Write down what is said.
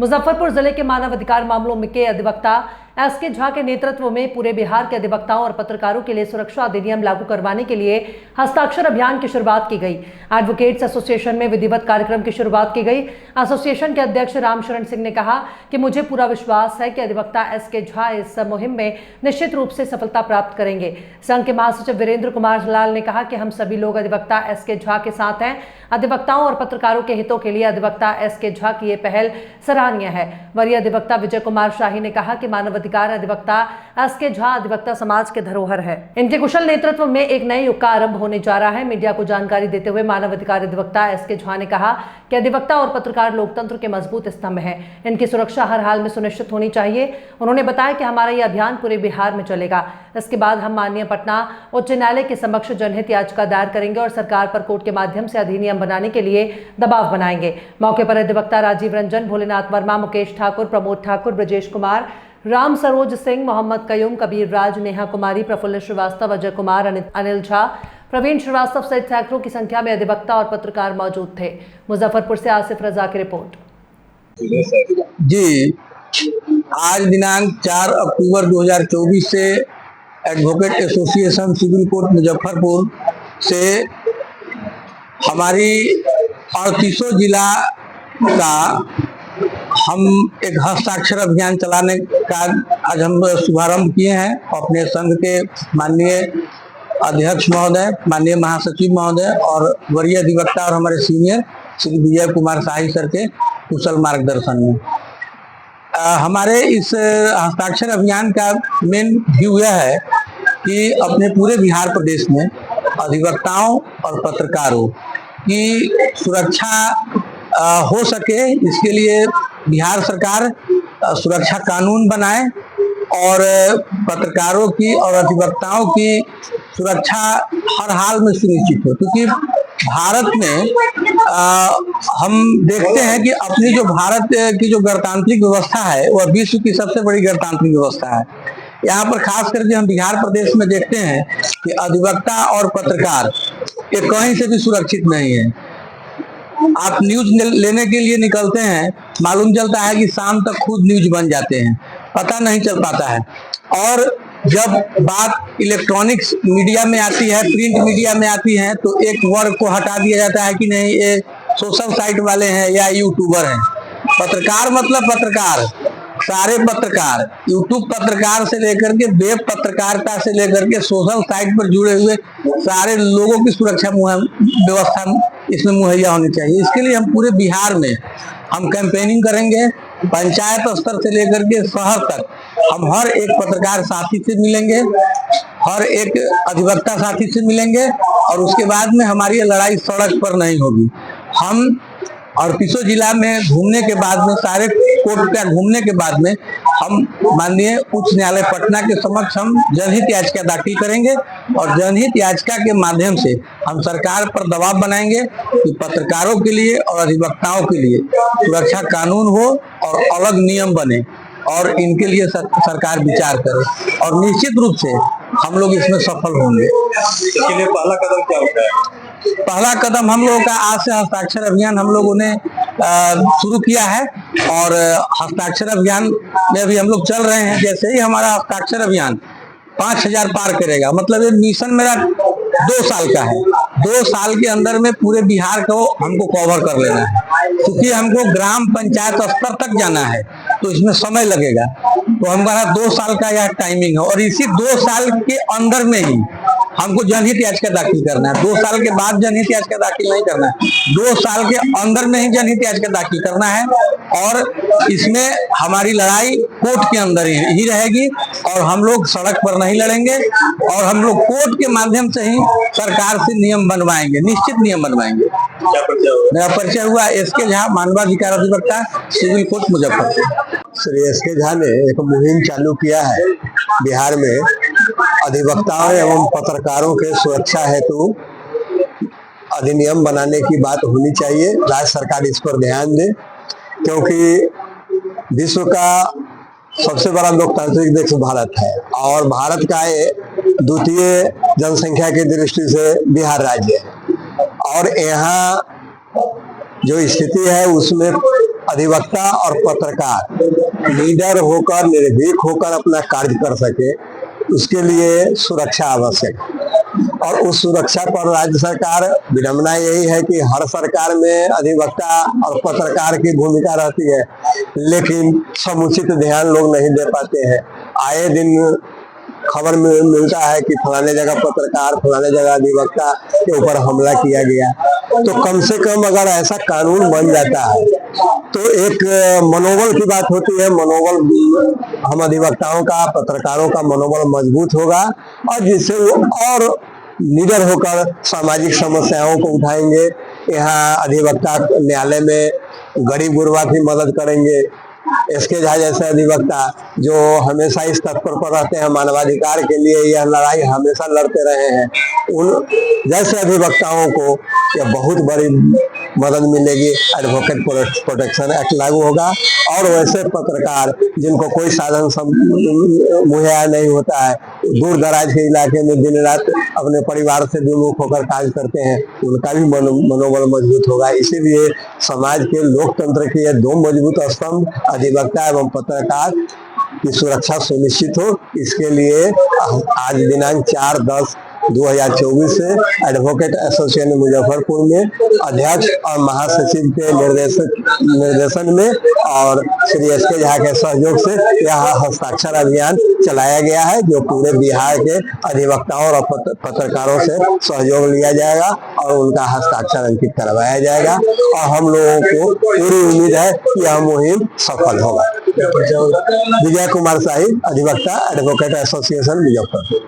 मुजफ्फरपुर जिले के मानव अधिकार मामलों में के अधिवक्ता एसके झा के नेतृत्व में पूरे बिहार के अधिवक्ताओं और पत्रकारों के लिए सुरक्षा अधिनियम लागू करवाने के लिए हस्ताक्षर अभियान की शुरुआत की गई। एडवोकेट्स एसोसिएशन में विधिवत कार्यक्रम की शुरुआत की गई। एसोसिएशन के अध्यक्ष रामशरण सिंह ने कहा कि मुझे पूरा विश्वास है कि अधिवक्ता एसके झा इस मुहिम में निश्चित रूप से सफलता प्राप्त करेंगे। संघ के महासचिव वीरेंद्र कुमार लाल ने कहा कि हम सभी लोग अधिवक्ता एसके झा के साथ हैं। अधिवक्ताओं और पत्रकारों के हितों के लिए अधिवक्ता एसके झा की ये पहल सराहनीय है। वरीय अधिवक्ता विजय कुमार शाही ने कहा कि मानव अधिकार अधिवक्ता एसके झा अधिवक्ता समाज के धरोहर है। इनके कुशल नेतृत्व में एक नए युग का आरंभ होने जा रहा है। मीडिया को जानकारी देते हुए मानव अधिकार अधिवक्ता एसके झा ने कहा कि अधिवक्ता और पत्रकार लोकतंत्र के मजबूत स्तंभ हैं। इनकी सुरक्षा हर हाल में सुनिश्चित होनी चाहिए। उन्होंने बताया कि हमारा यह अभियान पूरे बिहार में चलेगा। इसके बाद हम माननीय पटना उच्च न्यायालय के समक्ष जनहित याचिका दायर करेंगे और सरकार पर कोर्ट के माध्यम से अधिनियम बनाने के लिए दबाव बनाएंगे। मौके पर अधिवक्ता राजीव रंजन, भोलेनाथ वर्मा, मुकेश ठाकुर, प्रमोद ठाकुर, ब्रजेश कुमार, राम सरोज सिंह, मोहम्मद कयूम, कबीर राज, नेहा कुमारी, प्रफुल्ल श्रीवास्तव, अजय कुमार, अनिल झा, प्रवीण श्रीवास्तव सहित सैकड़ों की संख्या में अधिवक्ता और पत्रकार मौजूद थे। मुजफ्फरपुर से आसिफ रजा की रिपोर्ट। जी, आज दिनांक 4 अक्टूबर 2024 से advocate association civil court Muzaffarpur से हमारी 38 जिला का हम एक हस्ताक्षर अभियान चलाने का आज हम शुभारंभ किए हैं। अपने संघ के माननीय अध्यक्ष महोदय, माननीय महासचिव महोदय और वरीय अधिवक्ता और हमारे सीनियर श्री विजय कुमार शाही सर के कुशल मार्गदर्शन में हमारे इस हस्ताक्षर अभियान का मेन व्यू यह है कि अपने पूरे बिहार प्रदेश में अधिवक्ताओं और पत्रकारों की सुरक्षा हो सके, इसके लिए बिहार सरकार सुरक्षा कानून बनाए और पत्रकारों की और अधिवक्ताओं की सुरक्षा हर हाल में सुनिश्चित हो। क्योंकि भारत में हम देखते हैं कि अपनी जो भारत की जो गणतांत्रिक व्यवस्था है वह विश्व की सबसे बड़ी गणतांत्रिक व्यवस्था है। यहाँ पर खास करके हम बिहार प्रदेश में देखते हैं कि अधिवक्ता और पत्रकार ये कहीं से भी सुरक्षित नहीं है। आप न्यूज लेने के लिए निकलते हैं, मालूम चलता है कि शाम तक खुद न्यूज बन जाते हैं, पता नहीं चल पाता है। और जब बात इलेक्ट्रॉनिक्स मीडिया में आती है, प्रिंट मीडिया में आती है, तो एक वर्ग को हटा दिया जाता है कि नहीं ये सोशल साइट वाले हैं या यूट्यूबर हैं। पत्रकार मतलब पत्रकार, सारे पत्रकार, यूट्यूब पत्रकार से लेकर के वेब पत्रकारिता से लेकर के सोशल साइट पर जुड़े हुए सारे लोगों की सुरक्षा व्यवस्था इसमें मुहैया होनी चाहिए। इसके लिए हम पूरे बिहार में हम कैंपेनिंग करेंगे। पंचायत स्तर से लेकर के शहर तक हम हर एक पत्रकार साथी से मिलेंगे, हर एक अधिवक्ता साथी से मिलेंगे और उसके बाद में हमारी ये लड़ाई सड़क पर नहीं होगी। हम 38 जिला में घूमने के बाद में, सारे कोर्ट का घूमने के बाद में हम माननीय उच्च न्यायालय पटना के समक्ष हम जनहित याचिका दाखिल करेंगे और जनहित याचिका के माध्यम से हम सरकार पर दबाव बनाएंगे कि पत्रकारों के लिए और अधिवक्ताओं के लिए सुरक्षा कानून हो और अलग नियम बने और इनके लिए सरकार विचार करे और निश्चित रूप से हम लोग इसमें सफल होंगे। इसके लिए पहला कदम क्या होता है? पहला कदम हम लोगों का आज से हस्ताक्षर अभियान हम लोगों ने शुरू किया है और हस्ताक्षर अभियान में अभी हम लोग चल रहे हैं। जैसे ही हमारा हस्ताक्षर अभियान 5000 पार करेगा, मतलब ये मिशन मेरा 2 साल का है। 2 साल के अंदर में पूरे बिहार को हमको कवर कर लेना है। क्योंकि हमको ग्राम पंचायत स्तर तक जाना है तो इसमें समय लगेगा, तो हमारा 2 साल का यह टाइमिंग है और इसी 2 साल के अंदर में ही हमको जनहित याचिका दाखिल करना है। 2 साल के बाद जनहित याचिका दाखिल नहीं करना है, 2 साल के अंदर में ही जनहित याचिका दाखिल करना है और इसमें हमारी लड़ाई कोर्ट के अंदर ही रहेगी और हम लोग सड़क पर नहीं लड़ेंगे और हम लोग कोर्ट के माध्यम से ही सरकार से नियम बनवाएंगे, निश्चित नियम बनवाएंगे। क्या परिचय हुआ? मेरा परिचय हुआ एसके झा, मानवाधिकार अधिवक्ता, civil court Muzaffarpur. Shri SK Jha ने एक मुहिम चालू किया है बिहार में अधिवक्ताओं एवं पत्रकारों के सुरक्षा हेतु अधिनियम बनाने की बात होनी चाहिए। राज्य सरकार इस पर ध्यान दे, क्योंकि विश्व का सबसे बड़ा लोकतांत्रिक देश भारत है और भारत का द्वितीय जनसंख्या की दृष्टि से बिहार राज्य है और यहाँ जो स्थिति है उसमें अधिवक्ता और पत्रकार लीडर होकर, निर्भीक होकर अपना कार्य कर सके, उसके लिए सुरक्षा आवश्यक है। और उस सुरक्षा पर राज्य सरकार, विडंबना यही है कि हर सरकार में अधिवक्ता और पत्रकार की भूमिका रहती है, लेकिन समुचित ध्यान लोग नहीं दे पाते हैं। आए दिन खबर मिलता है कि फलाने जगह पत्रकार, फलाने जगह अधिवक्ता के ऊपर हमला किया गया। तो कम से कम अगर ऐसा कानून बन जाता है तो एक मनोबल की बात होती है, मनोबल हम अधिवक्ताओं का, पत्रकारों का मनोबल मजबूत होगा और जिससे वो और लीडर होकर सामाजिक समस्याओं को उठाएंगे। यहाँ अधिवक्ता न्यायालय में गरीब गुरबा की मदद करेंगे। एसके झा जैसे अधिवक्ता जो हमेशा इस तत्पर पर रहते हैं, मानवाधिकार के लिए यह लड़ाई हमेशा लड़ते रहे हैं, उन जैसे अधिवक्ताओं को यह बहुत बड़ी मदद मिलेगी। एडवोकेट प्रोटेक्शन एक्ट लागू होगा और वैसे पत्रकार जिनको कोई साधन मुहैया नहीं होता है, दूर दराज के इलाके में दिन रात अपने परिवार से विमुख होकर कार्य करते हैं, उनका भी मनोबल मजबूत होगा। इसीलिए समाज के लोकतंत्र के ये दो मजबूत स्तंभ, अधिवक्ता एवं पत्रकार की सुरक्षा सुनिश्चित हो, इसके लिए आज दिनांक 4/10/2024 से एडवोकेट एसोसिएशन मुजफ्फरपुर में अध्यक्ष और महासचिव के निर्देशन में और श्री एसके झा के सहयोग से यह हस्ताक्षर अभियान चलाया गया है, जो पूरे बिहार के अधिवक्ताओं और पत्रकारों से सहयोग लिया जाएगा और उनका हस्ताक्षर अंकित करवाया जाएगा। और हम लोगों को पूरी उम्मीद है कि यह मुहिम सफल होगा। विजय कुमार शाही, अधिवक्ता, एडवोकेट एसोसिएशन मुजफ्फरपुर।